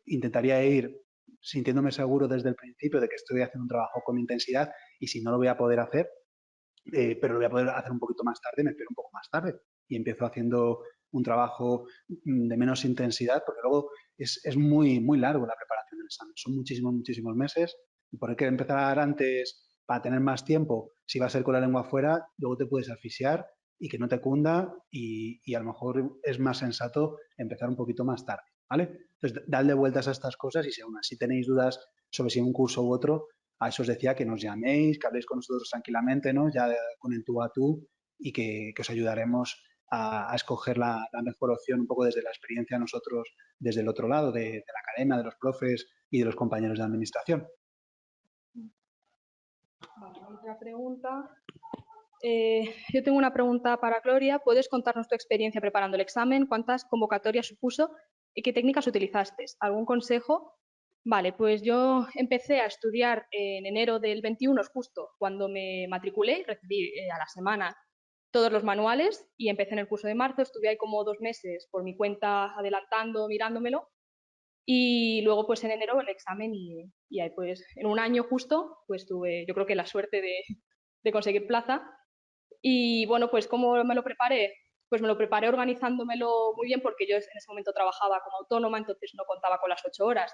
Speaker 1: intentaría ir sintiéndome seguro desde el principio de que estoy haciendo un trabajo con intensidad y si no lo voy a poder hacer, pero lo voy a poder hacer un poquito más tarde, me espero un poco más tarde y empiezo haciendo un trabajo de menos intensidad, porque luego es muy, muy largo la preparación del examen. Son muchísimos, muchísimos meses y por que empezar antes para tener más tiempo, si va a ser con la lengua afuera, luego te puedes asfixiar y que no te cunda y a lo mejor es más sensato empezar un poquito más tarde, ¿vale? Entonces, dadle vueltas a estas cosas y si aún así tenéis dudas sobre si un curso u otro, a eso os decía que nos llaméis, que habléis con nosotros tranquilamente, ¿no? Ya con el tú a tú y que os ayudaremos a escoger la mejor opción un poco desde la experiencia nosotros, desde el otro lado, de la academia, de los profes y de los compañeros de administración.
Speaker 2: Vale, otra pregunta. Yo tengo una pregunta para Gloria. ¿Puedes contarnos tu experiencia preparando el examen? ¿Cuántas convocatorias supuso y qué técnicas utilizaste? ¿Algún consejo? Vale, pues yo empecé a estudiar en enero del 21, justo cuando me matriculé, recibí a la semana todos los manuales y empecé en el curso de marzo, estuve ahí como 2 meses por mi cuenta adelantando, mirándomelo y luego pues en enero el examen y ahí pues en un año justo pues tuve yo creo que la suerte de conseguir plaza y bueno pues ¿cómo me lo preparé? Pues me lo preparé organizándomelo muy bien porque yo en ese momento trabajaba como autónoma, entonces no contaba con las 8 horas.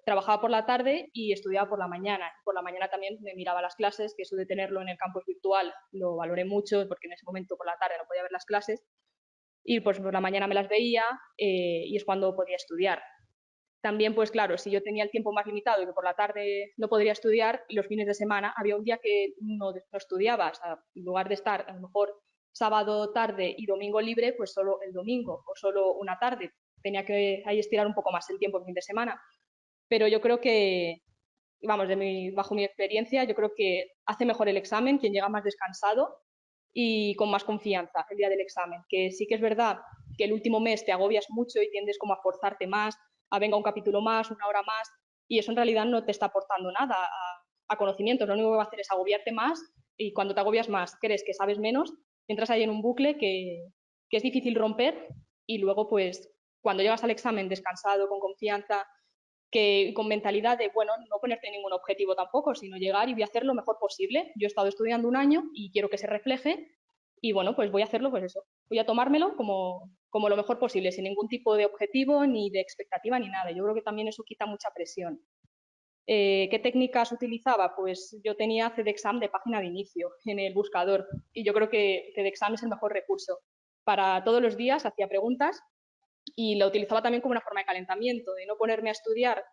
Speaker 2: Trabajaba por la tarde y estudiaba por la mañana. Por la mañana también me miraba las clases, que eso de tenerlo en el campus virtual lo valoré mucho porque en ese momento por la tarde no podía ver las clases y pues por la mañana me las veía y es cuando podía estudiar. También, pues claro, si yo tenía el tiempo más limitado y que por la tarde no podría estudiar, los fines de semana había un día que no estudiaba. O sea, en lugar de estar a lo mejor sábado tarde y domingo libre, pues solo el domingo o solo una tarde. Tenía que ahí estirar un poco más el tiempo el fin de semana. Pero yo creo que vamos, bajo mi experiencia, yo creo que hace mejor el examen quien llega más descansado y con más confianza el día del examen. Que sí que es verdad que el último mes te agobias mucho y tiendes como a forzarte más, a venga un capítulo más, una hora más, y eso en realidad no te está aportando nada a conocimientos. Lo único que va a hacer es agobiarte más, y cuando te agobias más crees que sabes menos, entras ahí en un bucle que es difícil romper, y luego pues cuando llegas al examen descansado, con confianza, que con mentalidad de, bueno, no ponerte ningún objetivo tampoco, sino llegar y voy a hacer lo mejor posible. Yo he estado estudiando un año y quiero que se refleje, y bueno, pues voy a hacerlo, pues eso, voy a tomármelo como lo mejor posible, sin ningún tipo de objetivo, ni de expectativa, ni nada. Yo creo que también eso quita mucha presión. ¿Qué técnicas utilizaba? Pues yo tenía CEDEXAM de página de inicio en el buscador, y yo creo que CEDEXAM es el mejor recurso. Para todos los días hacía preguntas y lo utilizaba también como una forma de calentamiento, de no ponerme a estudiar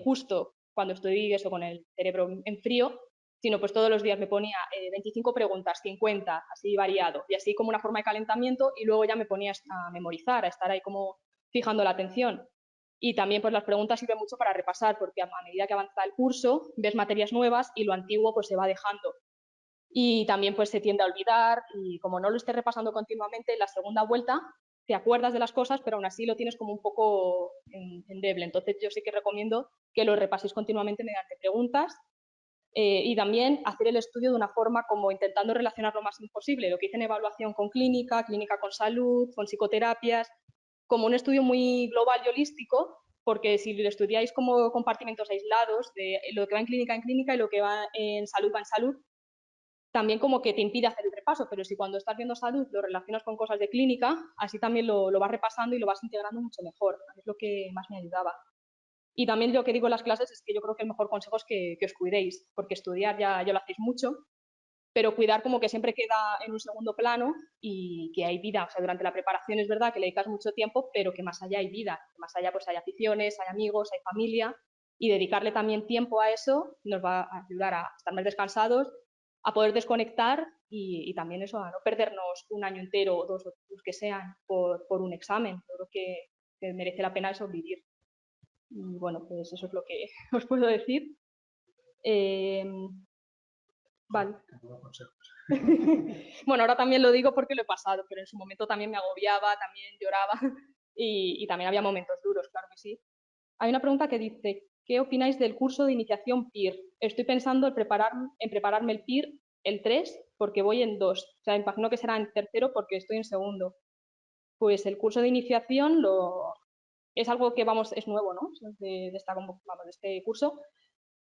Speaker 2: justo cuando estoy eso, con el cerebro en frío, sino pues todos los días me ponía 25 preguntas, 50, así variado, y así como una forma de calentamiento, y luego ya me ponía a memorizar, a estar ahí como fijando la atención. Y también pues las preguntas sirven mucho para repasar, porque a medida que avanza el curso ves materias nuevas y lo antiguo pues se va dejando. Y también pues se tiende a olvidar, y como no lo estés repasando continuamente, en la segunda vuelta te acuerdas de las cosas, pero aún así lo tienes como un poco endeble. Entonces yo sí que recomiendo que lo repaséis continuamente mediante preguntas, y también hacer el estudio de una forma como intentando relacionar lo más posible lo que hice en evaluación con clínica, clínica con salud, con psicoterapias, como un estudio muy global y holístico, porque si lo estudiáis como compartimentos aislados, de lo que va en clínica y lo que va en salud, también como que te impide hacer el repaso, pero si cuando estás viendo salud lo relacionas con cosas de clínica, así también lo vas repasando y lo vas integrando mucho mejor. Es lo que más me ayudaba. Y también lo que digo en las clases es que yo creo que el mejor consejo es que os cuidéis, porque estudiar ya lo hacéis mucho, pero cuidar como que siempre queda en un segundo plano, y que hay vida. O sea, durante la preparación es verdad que le dedicas mucho tiempo, pero que más allá hay vida, que más allá pues hay aficiones, hay amigos, hay familia, y dedicarle también tiempo a eso nos va a ayudar a estar más descansados, a poder desconectar, y también eso, a no perdernos un año entero o dos, o los que sean, por un examen. Yo creo que merece la pena eso, vivir. Y bueno, pues eso es lo que os puedo decir. Vale. Bueno, ahora también lo digo porque lo he pasado, pero en su momento también me agobiaba, también lloraba y también había momentos duros, claro que sí. Hay una pregunta que dice, ¿qué opináis del curso de iniciación PIR? Estoy pensando en prepararme el PIR el 3 porque voy en 2. O sea, imagino que será en tercero porque estoy en segundo. Pues el curso de iniciación es algo que es nuevo, ¿no? De este curso.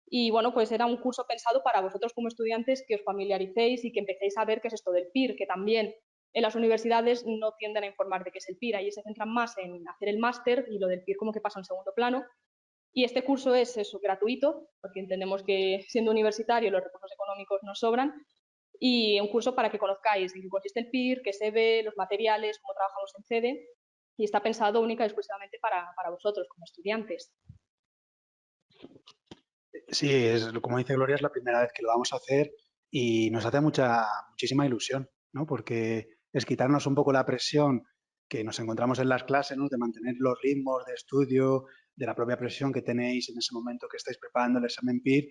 Speaker 2: Y bueno, pues era un curso pensado para vosotros como estudiantes, que os familiaricéis y que empecéis a ver qué es esto del PIR, que también en las universidades no tienden a informar de qué es el PIR, ahí se centran más en hacer el máster, y lo del PIR como que pasa en segundo plano. Y este curso es eso, gratuito, porque entendemos que siendo universitario los recursos económicos nos sobran, y un curso para que conozcáis en qué consiste el PIR, qué se ve, los materiales, cómo trabajamos en sede, y está pensado única y exclusivamente para vosotros como estudiantes.
Speaker 1: Sí, como dice Gloria, es la primera vez que lo vamos a hacer y nos hace muchísima ilusión, ¿no? Porque es quitarnos un poco la presión que nos encontramos en las clases, ¿no? De mantener los ritmos de estudio, de la propia presión que tenéis en ese momento que estáis preparando el examen PIR,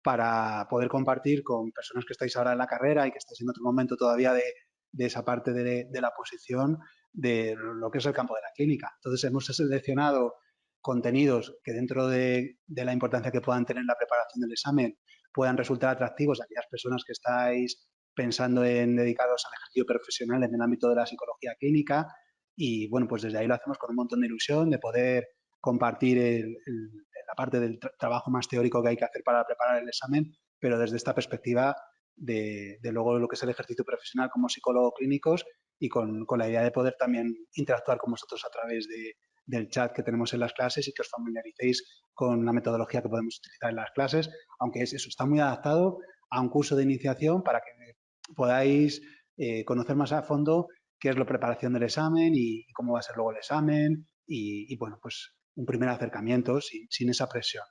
Speaker 1: para poder compartir con personas que estáis ahora en la carrera y que estáis en otro momento todavía de esa parte de la posición de lo que es el campo de la clínica. Entonces hemos seleccionado contenidos que dentro de la importancia que puedan tener la preparación del examen puedan resultar atractivos a aquellas personas que estáis pensando en dedicaros al ejercicio profesional en el ámbito de la psicología clínica. Y bueno, pues desde ahí lo hacemos con un montón de ilusión de poder compartir la parte del trabajo más teórico que hay que hacer para preparar el examen, pero desde esta perspectiva de luego lo que es el ejercicio profesional como psicólogo clínicos, y con la idea de poder también interactuar con vosotros a través del chat que tenemos en las clases, y que os familiaricéis con la metodología que podemos utilizar en las clases, aunque eso está muy adaptado a un curso de iniciación para que podáis conocer más a fondo qué es la preparación del examen y cómo va a ser luego el examen, y bueno, pues un primer acercamiento sin esa presión.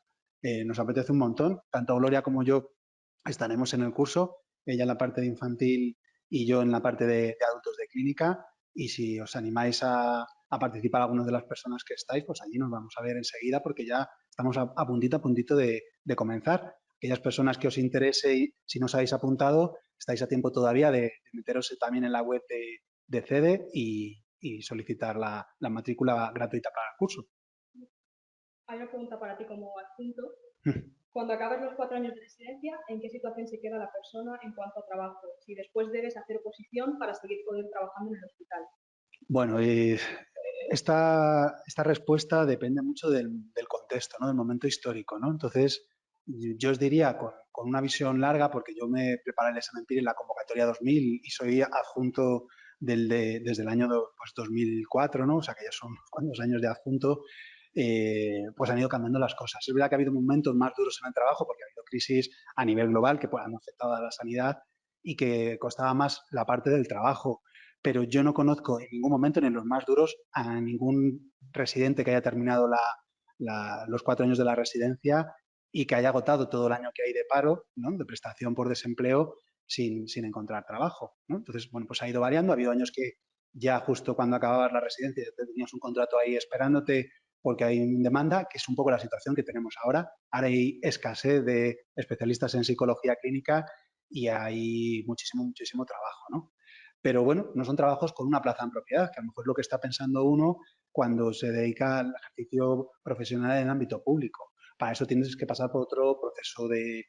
Speaker 1: Nos apetece un montón, tanto Gloria como yo estaremos en el curso, ella en la parte de infantil y yo en la parte de adultos de clínica, y si os animáis a participar algunas de las personas que estáis, pues allí nos vamos a ver enseguida, porque ya estamos a puntito de comenzar. Aquellas personas que os interese y si no os habéis apuntado, estáis a tiempo todavía de meteros también en la web de CEDE y solicitar la matrícula gratuita para el curso.
Speaker 2: Hay una pregunta para ti como adjunto. Cuando acabes los 4 años de residencia, ¿en qué situación se queda la persona en cuanto a trabajo? Si después debes hacer oposición para seguir poder trabajando en el hospital.
Speaker 1: Bueno, esta respuesta depende mucho del contexto, ¿no? Del momento histórico, ¿no? Entonces, yo os diría con una visión larga, porque yo me preparé el examen PIR en la convocatoria 2000 y soy adjunto desde el año 2004, ¿no? O sea que ya son unos cuantos años de adjunto, pues han ido cambiando las cosas. Es verdad que ha habido momentos más duros en el trabajo porque ha habido crisis a nivel global que han afectado a la sanidad y que costaba más la parte del trabajo. Pero yo no conozco en ningún momento, ni en los más duros, a ningún residente que haya terminado los 4 años de la residencia y que haya agotado todo el año que hay de paro, ¿no? De prestación por desempleo sin encontrar trabajo, ¿no? Entonces, bueno, pues ha ido variando. Ha habido años que ya justo cuando acababas la residencia tenías un contrato ahí esperándote porque hay demanda, que es un poco la situación que tenemos ahora. Ahora hay escasez de especialistas en psicología clínica y hay muchísimo trabajo, ¿no? Pero bueno, no son trabajos con una plaza en propiedad, que a lo mejor es lo que está pensando uno cuando se dedica al ejercicio profesional en el ámbito público. Para eso tienes que pasar por otro proceso de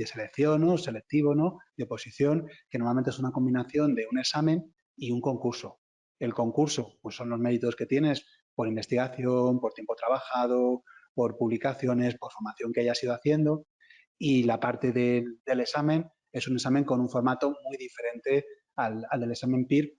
Speaker 1: selección, ¿no? Selectivo, ¿no? De oposición, que normalmente es una combinación de un examen y un concurso. El concurso, pues son los méritos que tienes por investigación, por tiempo trabajado, por publicaciones, por formación que hayas ido haciendo. Y la parte del examen es un examen con un formato muy diferente al del examen PIR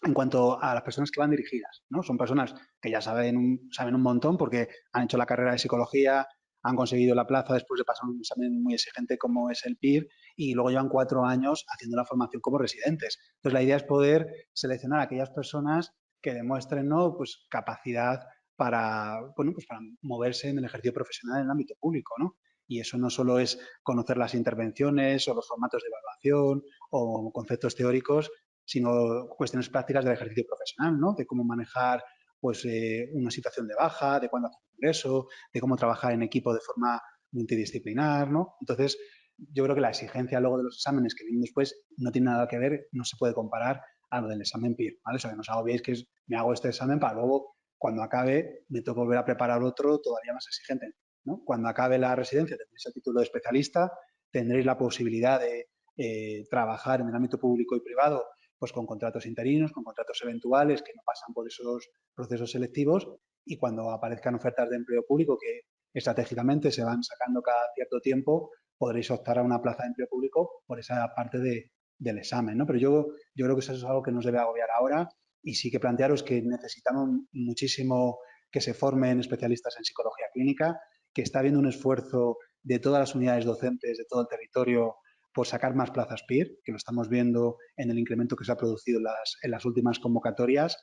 Speaker 1: en cuanto a las personas que van dirigidas, ¿no? Son personas que ya saben un montón porque han hecho la carrera de psicología, han conseguido la plaza después de pasar un examen muy exigente como es el PIR y luego llevan 4 años haciendo la formación como residentes. Entonces, la idea es poder seleccionar a aquellas personas que demuestren, ¿no? Pues capacidad para, bueno, pues para moverse en el ejercicio profesional en el ámbito público, ¿no? Y eso no solo es conocer las intervenciones o los formatos de evaluación o conceptos teóricos, sino cuestiones prácticas del ejercicio profesional, ¿no? De cómo manejar pues, una situación de baja, de cuándo hacer un ingreso, de cómo trabajar en equipo de forma multidisciplinar, ¿no? Entonces, yo creo que la exigencia luego de los exámenes que vienen después no tiene nada que ver, no se puede comparar a lo del examen PIR, ¿vale? O sea, que no os agobiéis que me hago este examen para luego, cuando acabe, me toca volver a preparar otro todavía más exigente, ¿no? Cuando acabe la residencia tendréis el título de especialista, tendréis la posibilidad de trabajar en el ámbito público y privado pues con contratos interinos, con contratos eventuales que no pasan por esos procesos selectivos y cuando aparezcan ofertas de empleo público que estratégicamente se van sacando cada cierto tiempo, podréis optar a una plaza de empleo público por esa parte del examen, ¿no? Pero yo creo que eso es algo que nos debe agobiar ahora y sí que plantearos que necesitamos muchísimo que se formen especialistas en psicología clínica, que está habiendo un esfuerzo de todas las unidades docentes de todo el territorio por sacar más plazas PIR, que lo estamos viendo en el incremento que se ha producido en las últimas convocatorias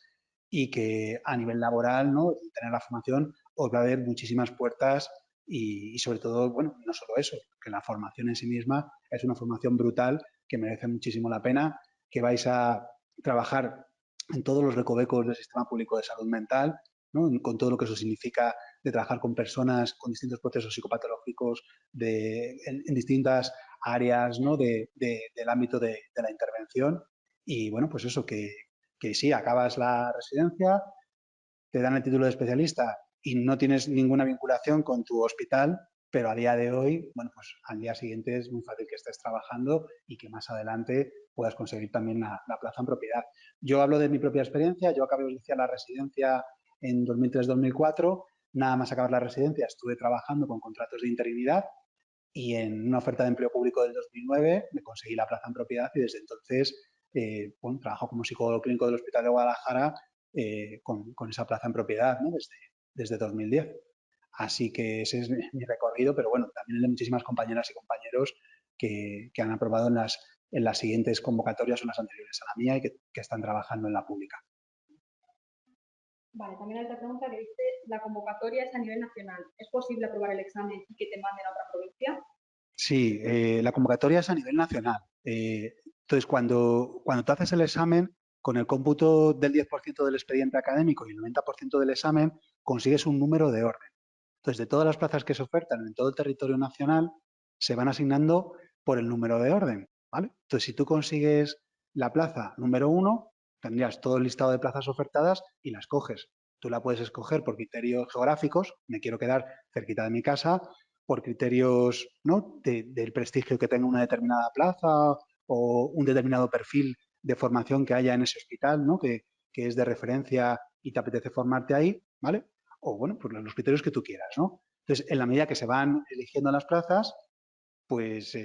Speaker 1: y que a nivel laboral, ¿no? Tener la formación, os va a haber muchísimas puertas y sobre todo, bueno, no solo eso, que la formación en sí misma es una formación brutal que merece muchísimo la pena, que vais a trabajar en todos los recovecos del sistema público de salud mental, ¿no? Con todo lo que eso significa de trabajar con personas con distintos procesos psicopatológicos en distintas áreas, ¿no? del ámbito de la intervención. Y bueno, pues eso, que sí, acabas la residencia, te dan el título de especialista y no tienes ninguna vinculación con tu hospital, pero a día de hoy, bueno, pues al día siguiente es muy fácil que estés trabajando y que más adelante puedas conseguir también la plaza en propiedad. Yo hablo de mi propia experiencia, yo acabé de iniciar la residencia en 2003-2004, nada más acabar la residencia estuve trabajando con contratos de interinidad y en una oferta de empleo público del 2009 me conseguí la plaza en propiedad y desde entonces bueno, trabajo como psicólogo clínico del Hospital de Guadalajara con esa plaza en propiedad, ¿no? Desde 2010. Así que ese es mi recorrido, pero bueno, también el de muchísimas compañeras y compañeros que han aprobado en las siguientes convocatorias o en las anteriores a la mía y que están trabajando en la pública.
Speaker 2: Vale, también hay otra pregunta que dice, la convocatoria es a nivel nacional. ¿Es posible aprobar el examen y que te manden a otra provincia?
Speaker 1: Sí, la convocatoria es a nivel nacional. Entonces, cuando tú haces el examen, con el cómputo del 10% del expediente académico y el 90% del examen, consigues un número de orden. Entonces, de todas las plazas que se ofertan en todo el territorio nacional, se van asignando por el número de orden, ¿vale? Entonces, si tú consigues la plaza número 1, tendrías todo el listado de plazas ofertadas y las coges. Tú la puedes escoger por criterios geográficos, me quiero quedar cerquita de mi casa, por criterios, ¿no?, del prestigio que tenga una determinada plaza o un determinado perfil de formación que haya en ese hospital, ¿no?, que es de referencia y te apetece formarte ahí, ¿vale? O, bueno, pues los criterios que tú quieras, ¿no? Entonces, en la medida que se van eligiendo las plazas, pues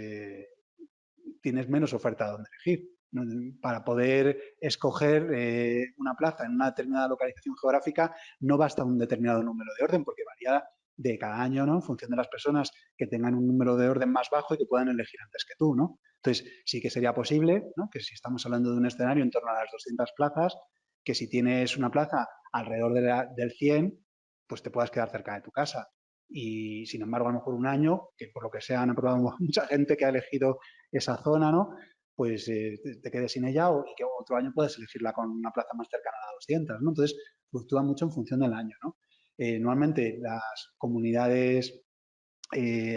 Speaker 1: tienes menos oferta donde elegir. Para poder escoger una plaza en una determinada localización geográfica no basta un determinado número de orden porque varía de cada año, ¿no?, en función de las personas que tengan un número de orden más bajo y que puedan elegir antes que tú, ¿no? Entonces, sí que sería posible, ¿no?, que si estamos hablando de un escenario en torno a las 200 plazas, que si tienes una plaza alrededor del 100, pues te puedas quedar cerca de tu casa. Y, sin embargo, a lo mejor un año, que por lo que sea han aprobado mucha gente que ha elegido esa zona, ¿no?, pues te quedes sin ella y que otro año puedas elegirla con una plaza más cercana a 200, ¿no? Entonces, fluctúa mucho en función del año, ¿no? Normalmente, las comunidades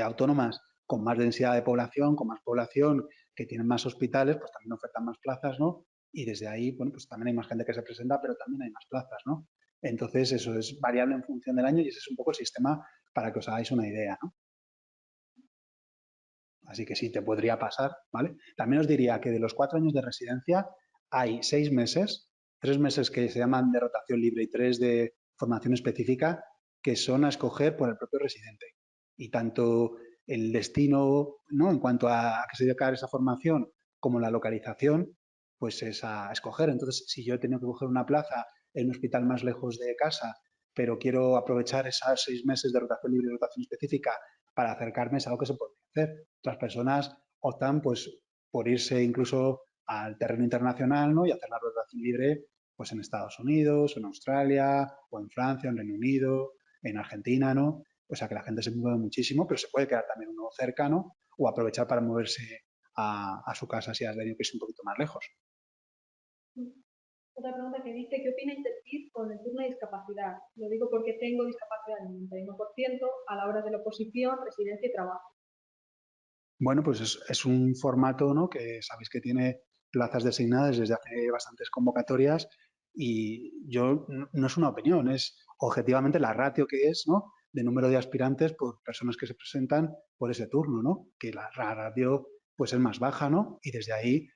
Speaker 1: autónomas con más densidad de población, con más población, que tienen más hospitales, pues también ofertan más plazas, ¿no? Y desde ahí, bueno, pues también hay más gente que se presenta, pero también hay más plazas, ¿no? Entonces, eso es variable en función del año y ese es un poco el sistema para que os hagáis una idea, ¿no? Así que sí, te podría pasar, ¿vale? También os diría que de los 4 años de residencia hay 6 meses, 3 meses que se llaman de rotación libre y 3 de formación específica, que son a escoger por el propio residente. Y tanto el destino, ¿no?, en cuanto a qué se dedica esa formación, como la localización, pues es a escoger. Entonces, si yo he tenido que coger una plaza en un hospital más lejos de casa, pero quiero aprovechar esos 6 meses de rotación libre y rotación específica para acercarme, es algo que se puede hacer. Otras personas optan, pues, por irse incluso al terreno internacional, ¿no?, y hacer la rotación libre, pues, en Estados Unidos, en Australia, o en Francia, en Reino Unido, en Argentina, ¿no? O sea, que la gente se mueve muchísimo, pero se puede quedar también uno cercano o aprovechar para moverse a su casa si has venido que es un poquito más lejos.
Speaker 3: Otra pregunta que dice, ¿qué opina Interfit con el turno de discapacidad? Lo digo porque tengo discapacidad del 91% a la hora de la oposición, residencia y trabajo.
Speaker 1: Bueno, pues es un formato, ¿no?, que sabéis que tiene plazas designadas desde hace bastantes convocatorias y yo no es una opinión, es objetivamente la ratio que es, ¿no?, de número de aspirantes por personas que se presentan por ese turno, ¿no?, que la ratio pues es más baja, ¿no?, y desde ahí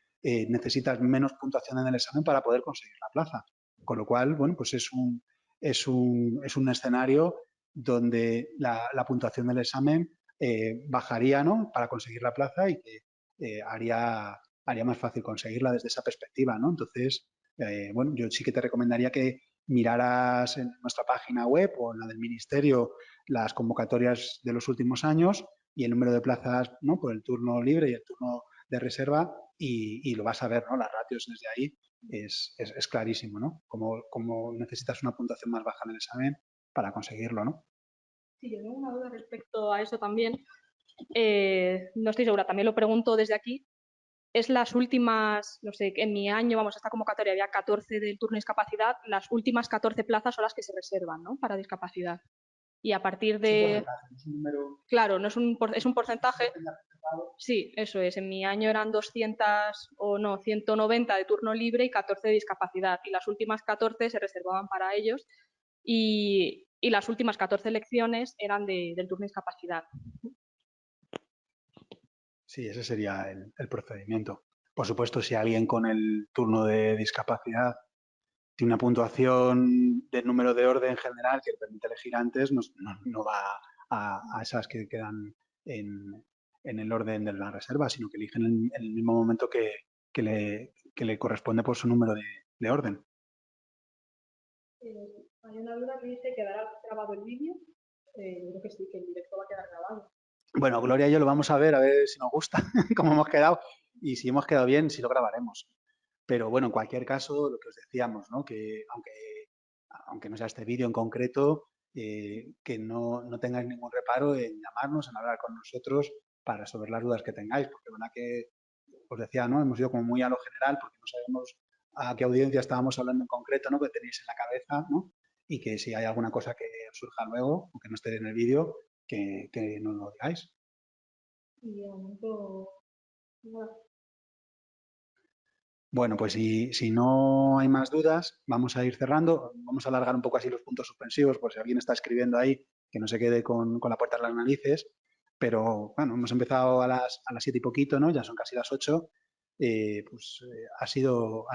Speaker 1: necesitas menos puntuación en el examen para poder conseguir la plaza. Con lo cual, bueno, pues es un escenario donde la puntuación del examen bajaría, ¿no?, para conseguir la plaza y que haría más fácil conseguirla desde esa perspectiva, ¿no? Entonces, bueno, yo sí que te recomendaría que miraras en nuestra página web o en la del Ministerio las convocatorias de los últimos años y el número de plazas, ¿no?, por el turno libre y el turno de reserva y lo vas a ver, ¿no? Las ratios desde ahí es clarísimo, ¿no? Como necesitas una puntuación más baja en el examen para conseguirlo, ¿no?
Speaker 2: Sí, yo tengo una duda respecto a eso también. No estoy segura, también lo pregunto desde aquí. Es las últimas, no sé, en mi año, vamos, esta convocatoria había 14 del turno de discapacidad, las últimas 14 plazas son las que se reservan, ¿no?, para discapacidad. Y a partir
Speaker 1: Es un
Speaker 2: de,
Speaker 1: porcentaje, es un número.
Speaker 2: claro, no es es un porcentaje. Sí, eso es. En mi año eran 200 o no, 190 de turno libre y 14 de discapacidad. Y las últimas 14 se reservaban para ellos y las últimas 14 elecciones eran del turno de discapacidad.
Speaker 1: Sí, ese sería el procedimiento. Por supuesto, si alguien con el turno de discapacidad tiene una puntuación de número de orden general que le permite elegir antes, no va a esas que quedan en el orden de la reserva, sino que eligen en el mismo momento que le corresponde por su número de orden.
Speaker 3: Hay una duda que dice, ¿quedará grabado el vídeo? Yo creo que sí, que el directo va a quedar grabado.
Speaker 1: Bueno, Gloria y yo lo vamos a ver si nos gusta, cómo hemos quedado y si hemos quedado bien, si lo grabaremos. Pero bueno, en cualquier caso, lo que os decíamos, ¿no?, que aunque no sea este vídeo en concreto, que no tengáis ningún reparo en llamarnos, en hablar con nosotros para resolver las dudas que tengáis, porque verdad que os decía, ¿no?, hemos ido como muy a lo general porque no sabemos a qué audiencia estábamos hablando en concreto, ¿no?, que tenéis en la cabeza, ¿no? y que si hay alguna cosa que os surja luego o que no esté en el vídeo, que nos lo digáis.
Speaker 3: Y de momento, nada.
Speaker 1: Bueno, pues si no hay más dudas, vamos a ir cerrando. Vamos a alargar un poco así los puntos suspensivos, por si alguien está escribiendo ahí, que no se quede con la puerta en las narices. Pero bueno, hemos empezado a las 7 y poquito, ¿no? Ya son casi las 8. Ha sido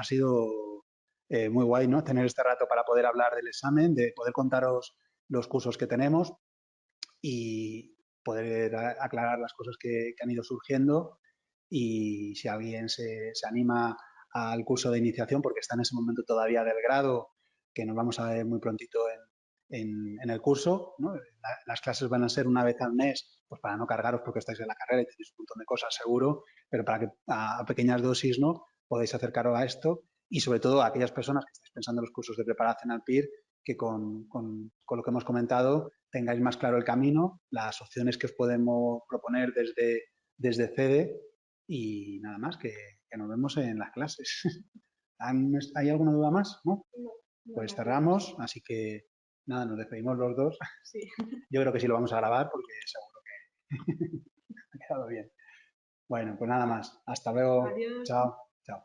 Speaker 1: muy guay, ¿no? Tener este rato para poder hablar del examen, de poder contaros los cursos que tenemos y poder aclarar las cosas que han ido surgiendo. Y si alguien se anima al curso de iniciación, porque está en ese momento todavía del grado, que nos vamos a ver muy prontito en el curso, ¿no? Las clases van a ser una vez al mes, pues para no cargaros porque estáis en la carrera y tenéis un montón de cosas seguro, pero para que a pequeñas dosis, ¿no?, podéis acercaros a esto y sobre todo a aquellas personas que estáis pensando en los cursos de preparación al PIR, que con lo que hemos comentado tengáis más claro el camino, las opciones que os podemos proponer desde CEDE y nada más, que nos vemos en las clases. ¿Hay alguna duda más? ¿No?
Speaker 3: No,
Speaker 1: Pues
Speaker 3: nada,
Speaker 1: cerramos, así que nada, nos despedimos los dos.
Speaker 3: sí.
Speaker 1: Yo creo que sí lo vamos a grabar porque seguro que ha quedado bien. Bueno, pues nada más. Hasta luego.
Speaker 3: Adiós.
Speaker 1: Chao. Chao.